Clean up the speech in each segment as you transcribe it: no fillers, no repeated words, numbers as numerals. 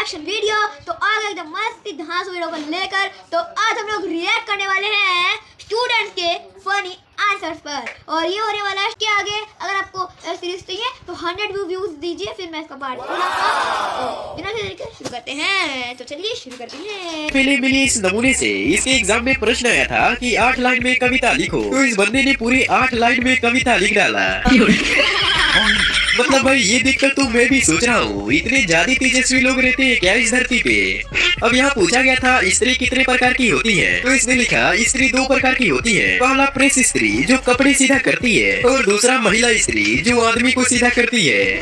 Reaction video. तो आ गए एकदम मस्त धांस वीडियो को लेकर। तो आज हम लोग रिएक्ट करने वाले हैं स्टूडेंट्स के फनी आंसर्स पर, और ये होने वाला है इसके आगे। अगर आपको सीरीज चाहिए तो 100 व्यूज दीजिए, फिर मैं इसका पार्ट बनाऊंगा। तो बिना देरी के शुरू करते हैं। तो चलिए शुरू करते हैं। पहले मिली इस नमूने से इसके एग्जाम में प्रश्न आया था कि 8 लाइन में कविता लिखो, तो इस बंदे ने पूरी 8 लाइन में कविता लिख डाला। मतलब भाई ये देखकर तो मैं भी सोच रहा हूँ, इतने ज्यादा तेजस्वी लोग रहते हैं क्या इस धरती पे। अब यहाँ पूछा गया था स्त्री कितने प्रकार की होती है, तो इसने लिखा स्त्री 2 प्रकार की होती है। पहला प्रेस स्त्री जो कपड़े सीधा करती है, और दूसरा महिला स्त्री जो आदमी को सीधा करती है।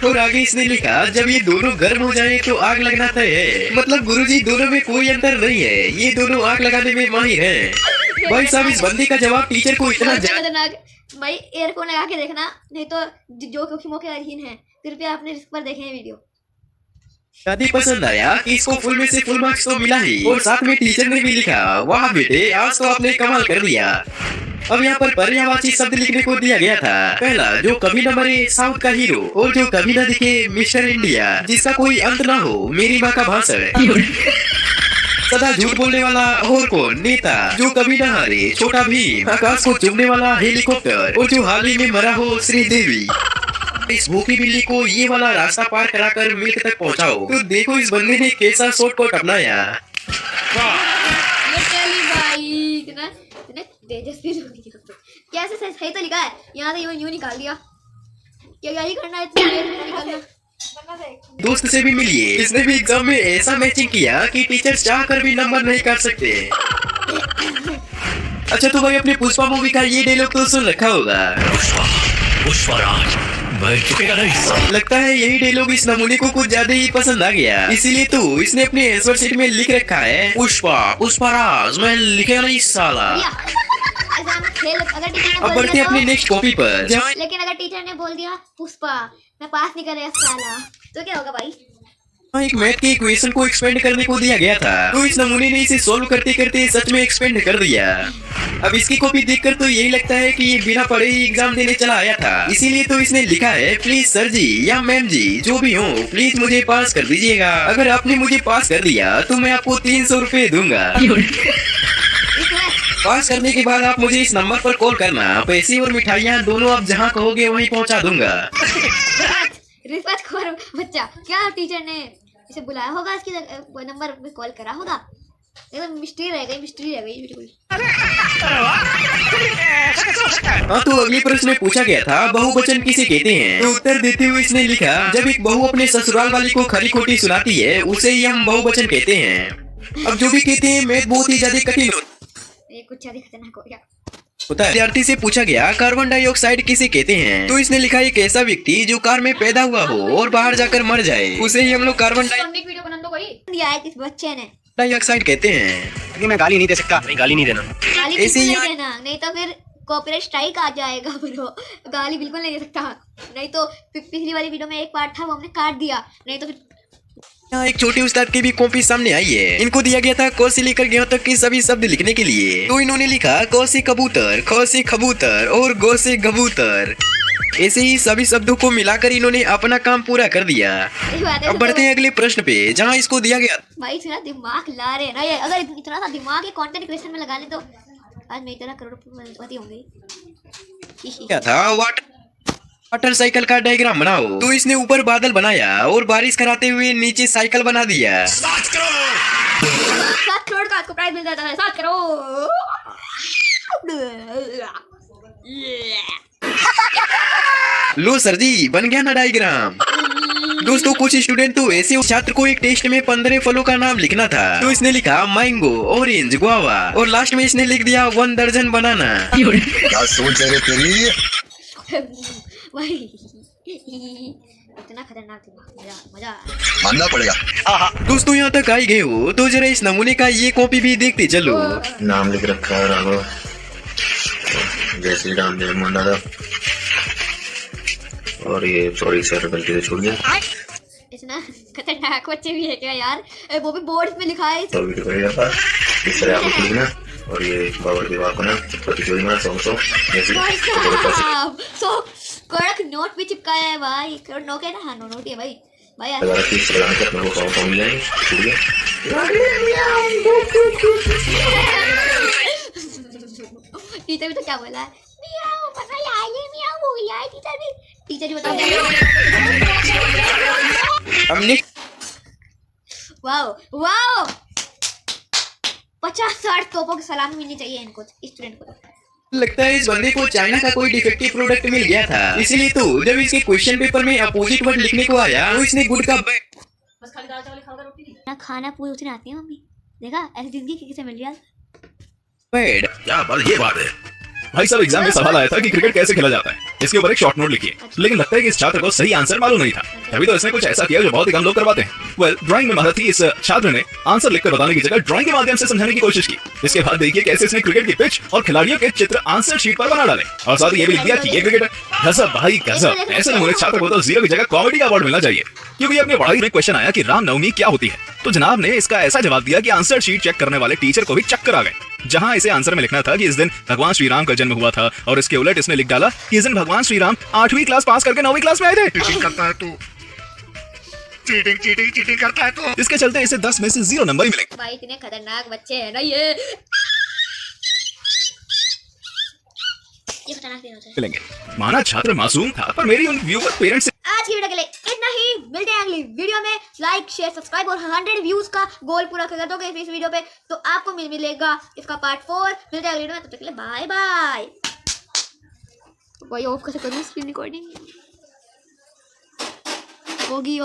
और आगे इसने लिखा जब ये दोनों गर्म हो जाए तो आग लगना तय है। मतलब गुरुजी दोनों में कोई अंतर नहीं है, ये दोनों आग लगाने में माहिर हैं। भाई साहब इस बंदे का जवाब टीचर को इतना खतरनाक। भाई एयरफोन लगा के देखना, नहीं तो जो जोखिमों के अधीन है। कृपया अपने रिस्क पर देखें वीडियो। शादी पसंद आया कि इसको फुल में से फुल मार्क्स तो मिला ही, और साथ में टीचर ने भी लिखा वाह बेटे आज तो आपने कमाल कर दिया। अब यहाँ पर पर्यायवाची शब्द लिखने को दिया गया था। पहला जो कभी न मरे साउथ का हीरो, और जो कभी न दिखे मिस्टर इंडिया जिसका कोई अंत ना हो मेरी माँ का भाषण। सदा झूठ बोलने वाला और कौन नेता जो कभी न हारे छोटा भीम, आकाश को चूमने वाला हेलीकॉप्टर, और जो हाल ही में मरा हो श्रीदेवी। इस भूखी बिल्ली को ये वाला रास्ता पार कराकर मिल्क तक पहुंचाओ। तो देखो इस बंदे ने कैसा शॉर्टकट अपनाया। तेजस्वी कैसे सही तो लिखा है, यहाँ से यूं निकाल दिया। क्या यही करना है, निकालना। दोस्त से भी मिलिए, इसने भी एग्जाम में ऐसा मैचिंग किया कि टीचर चाह कर भी नंबर नहीं काट सकते। अच्छा तो भाई अपने पुष्पा मूवी का ये डायलॉग तो सुन रखा होगा। पुष्पराज लगता है यही डायलॉग इस नमूने को कुछ ज्यादा ही पसंद आ गया, इसीलिए तो इसने अपने आंसर शीट में लिख रखा है पुष्पराज मैं लिखे नहीं साला। अब बढ़ते अपने नेक्स्ट कॉपी पर। लेकिन अगर टीचर ने बोल दिया पुष्पा मैं पास नहीं कर रहा साला, तो क्या होगा भाई। एक मैथ के इक्वेशन को एक्सपेंड करने को दिया गया था, तो इस नमूने ने इसे सॉल्व करते करते सच में एक्सपेंड कर दिया। अब इसकी कॉपी देखकर तो यही लगता है कि ये बिना पढ़े ही एग्जाम देने चला आया था, इसीलिए तो इसने लिखा है प्लीज सर जी या मैम जी जो भी हो प्लीज मुझे पास कर दीजिएगा। अगर आपने मुझे पास कर दिया तो मैं आपको 300 रुपए दूंगा। पास करने के बाद आप मुझे इस नंबर पर कॉल करना, पैसे और मिठाइयाँ दोनों आप जहाँ कहोगे वहीं पहुँचा दूंगा। रिश्वतखोर बच्चा, क्या टीचर ने इसे बुलाया होगा, इसके नंबर पे कॉल करा होगा। एकदम मिस्ट्री रह गई बिल्कुल। हाँ तो अगले प्रश्न में पूछा गया था बहुवचन किसे कहते हैं, तो उत्तर देते हुए इसने लिखा जब एक बहू अपने ससुराल वाली को खरी खोटी सुनाती है उसे ही हम बहुवचन कहते हैं। अब जो भी कहते हैं मैथ बहुत ही ज्यादा कठिन ये कुछ ज्यादा खतरनाक हो गया होता है। विद्यार्थी से पूछा गया कार्बन डाइऑक्साइड किसे कहते हैं, तो इसने लिखा एक ऐसा व्यक्ति जो कार में पैदा हुआ हो और बाहर जाकर मर जाए उसे ही हम लोग कार्बन डाइऑक्साइड कहते हैं। मैं गाली नहीं दे सकता, नहीं गाली नहीं देना, ऐसे ही देना, नहीं तो फिर कॉपीराइट स्ट्राइक आ जाएगा ब्रो। गाली बिल्कुल नहीं दे सकता, नहीं तो पिछली वाली वीडियो में एक पार्ट था वो हमने काट दिया, नहीं तो फिर। यहाँ एक छोटे उस्ताद की भी कॉपी सामने आई है। इनको दिया गया था क से लेकर ग तक के सभी शब्द लिखने के लिए, तो इन्होंने लिखा क से कबूतर, ख से कबूतर और ग से कबूतर। ऐसे ही सभी शब्दों को मिलाकर इन्होंने अपना काम पूरा कर दिया। अब बढ़ते हैं अगले प्रश्न पे, जहाँ इसको दिया गया भाई इतना दिमाग ला रहे हैं ना ये, अगर इतना सा दिमाग कंटेंट क्रिएशन में लगा ले तो आज मेरी तरह करोड़पति होंगे। क्या था वाटर साइकिल का डायग्राम बनाओ, तो इसने ऊपर बादल बनाया और बारिश कराते हुए नीचे साइकिल बना दिया। 7 करोड़ का आपको प्राइज मिल जाता है, 7 करोड़। लो सर जी बन गया ना डायग्राम। दोस्तों कुछ स्टूडेंट तो ऐसे छात्र को एक टेस्ट में 15 फलों का नाम लिखना था, तो इसने लिखा मैंगो, ऑरेंज, गुआवा, और लास्ट में इसने लिख दिया 1 दर्जन बनाना। क्या सोच रहे तेरी भाई इतना खतरनाक मजा मानना पड़ेगा। दोस्तों यहाँ तक आई गए हो तो जरा इस नमूने का ये कॉपी भी देखते चलो। नाम लिख रखा है राघव, जय श्री राम, जय मोहन, और ये सॉरी सर गलती से छूट गया। इतना खतरनाक बच्चे भी है क्या यार, वो भी बोर्ड में लिखा है। तो वीडियो कर जाता इस तरह आपको लिखना, और ये बाबर विवाह को ना प्रतियोगिता 100 कड़क नोट भी चिपकाया है भाई, कड़क नोट है ना, हाँ नोट ही है भाई। भाई अगर अच्छी से लगाने से अपने को 100 मिल जाएंगे, ठीक है? टीचर भी तो क्या बोला है, मियाओ पता है मियाओ बोल रहा है टीचर भी बता। हमने वाओ वाओ 50-60 तोपों की सलामी मिलनी चाहिए इनको, स्टूडेंट को। लगता है इस बंदे को चाइना का कोई डिफेक्टिव प्रोडक्ट मिल गया था, इसीलिए तो जब इसके क्वेश्चन पेपर में अपोजिट वर्ड लिखने को आया तो इसने गुड का ना खाना पूरी उतनी आती है मम्मी, देखा ऐसी जिंदगी किसी से मिल रही है। बैड। क्या बात ये बात है भाई साहब, एग्जाम में सवाल आया था कि क्रिकेट कैसे खेला जाता है, इसके ऊपर एक शॉर्ट नोट लिखिए, लेकिन लगता है कि इस छात्र को सही आंसर मालूम नहीं था, तभी तो इसने कुछ ऐसा किया जो बहुत ही कम लोग करवाते हैं। वेल, ड्राइंग में महारत थी इस छात्र ने आंसर लिखकर बताने की जगह ड्राइंग के माध्यम से समझाने की कोशिश की। इसके बाद देखिए कैसे इसने क्रिकेट की पिच और खिलाड़ियों के चित्र आंसर शीट पर बना डाले, और साथ ही ये भी लिख दिया कि ये क्रिकेट है। गजब भाई गजब, ऐसे नमूने छात्र को तो 0 की जगह कॉमेडी का अवार्ड मिलना चाहिए। क्योंकि अपने पढ़ाई में क्वेश्चन आया कि रामनवमी क्या होती है, तो जनाब ने इसका ऐसा जवाब दिया कि आंसर शीट चेक करने वाले टीचर को भी चक्कर आ गए। जहां इसे आंसर में लिखना था कि इस दिन भगवान श्री राम का जन्म हुआ था, और इसके उलट इसने लिख डाला कि इस दिन भगवान श्री राम 8वीं क्लास पास करके 9वीं क्लास में आए थे। चीटिंग करता है तू, चीटिंग करता है तू। इसके चलते इसे 10 में से 0 नंबर ही मिलेंगे। भाई इतने खतरनाक बच्चे हैं ना ये खतरनाक दिन होते हैं। मिलेंगे। माना छात्र मासूम था, पर मेरी उन व्यूअर पेरेंट्स आज की वीडियो के लिए इतना ही, मिलते हैं अगली वीडियो में। लाइक शेयर सब्सक्राइब और 100 व्यूज का गोल पूरा कर दोगे इस वीडियो पे तो आपको मिलेगा इसका पार्ट 4। मिलते हैं अगली वीडियो में, तब तक के लिए बाय बाय। भाई ऑफ कैसे करूँ स्क्रीन रिकॉर्डिंग होगी।